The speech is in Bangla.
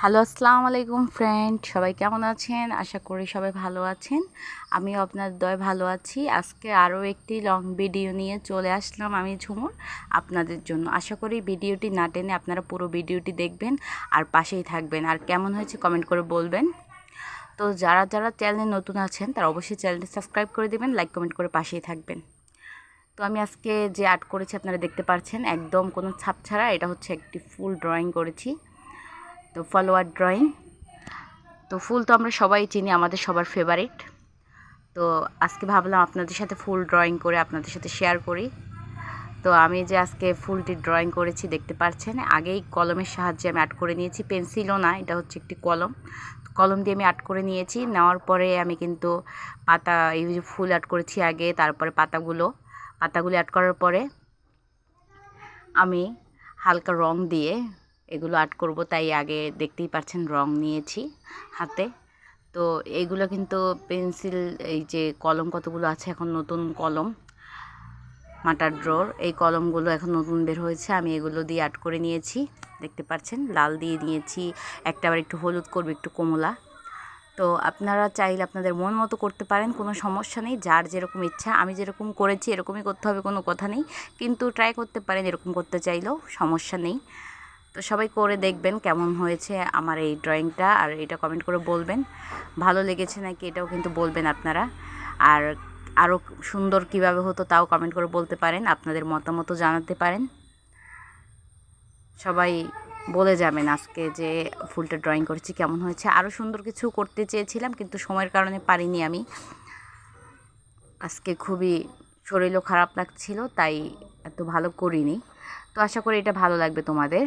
হ্যালো, আসসালামু আলাইকুম ফ্রেন্ড, সবাই কেমন আছেন? আশা করি সবাই ভালো আছেন। আমিও আপনার দয় ভালো আছি। আজকে আরও একটি লং ভিডিও নিয়ে চলে আসলাম আমি ঝুমুর আপনাদের জন্য। আশা করি ভিডিওটি না টেনে আপনারা পুরো ভিডিওটি দেখবেন আর পাশেই থাকবেন, আর কেমন হয়েছে কমেন্ট করে বলবেন। তো যারা যারা চ্যানেলে নতুন আছেন তারা অবশ্যই চ্যানেলটি সাবস্ক্রাইব করে দেবেন, লাইক কমেন্ট করে পাশেই থাকবেন। তো আমি আজকে যে আর্ট করেছি আপনারা দেখতে পাচ্ছেন, একদম কোনো ছাপ ছাড়া। এটা হচ্ছে একটি ফুল ড্রয়িং করেছি, তো ফলোয়ার ড্রয়িং। তো ফুল তো আমরা সবাই চিনি, আমাদের সবার ফেভারিট। তো আজকে ভাবলাম আপনাদের সাথে ফুল ড্রয়িং করে আপনাদের সাথে শেয়ার করি। তো আমি যে আজকে ফুলটি ড্রয়িং করেছি দেখতে পাচ্ছেন, আগেই কলমের সাহায্যে আমি আর্ট করে নিয়েছি, পেন্সিলও না, এটা হচ্ছে একটি কলম। কলম দিয়ে আমি আর্ট করে নিয়েছি। নেওয়ার পরে আমি কিন্তু পাতা, এই যে ফুল আর্ট করেছি আগে, তারপরে পাতাগুলো আর্ট করার পরে আমি হালকা রং দিয়ে এগুলো আর্ট করব, তাই আগে দেখতেই পাচ্ছেন রং নিয়েছি হাতে। তো এইগুলো কিন্তু পেন্সিল, এই যে কলম কতগুলো আছে, এখন নতুন কলম মাটার ড্রর, এই কলমগুলো এখন নতুন বের হয়েছে, আমি এগুলো দিয়ে আর্ট করে নিয়েছি। দেখতে পাচ্ছেন লাল দিয়ে নিয়েছি, একটা আবার একটু হলুদ করব, একটু কমলা। তো আপনারা চাইলে আপনাদের মন মতো করতে পারেন, কোনো সমস্যা নেই, যার যেরকম ইচ্ছা। আমি যেরকম করেছি এরকমই করতে হবে, কোনো কথা নেই, কিন্তু ট্রাই করতে পারেন এরকম করতে চাইলেও, সমস্যা নেই। তো সবাই করে দেখবেন কেমন হয়েছে আমার এই ড্রয়িংটা, আর এটা কমেন্ট করে বলবেন ভালো লেগেছে নাকি, এটাও কিন্তু বলবেন আপনারা। আর আরও সুন্দর কিভাবে হতো তাও কমেন্ট করে বলতে পারেন, আপনাদের মতামতও জানাতে পারেন। সবাই বলে যাবেন আজকে যে ফুলটা ড্রয়িং করেছি কেমন হয়েছে। আরও সুন্দর কিছু করতে চেয়েছিলাম, কিন্তু সময়ের কারণে পারিনি আমি। আজকে খুবই শরীরও খারাপ লাগছিল, তাই এত ভালো করিনি। তো আশা করি এটা ভালো লাগবে তোমাদের।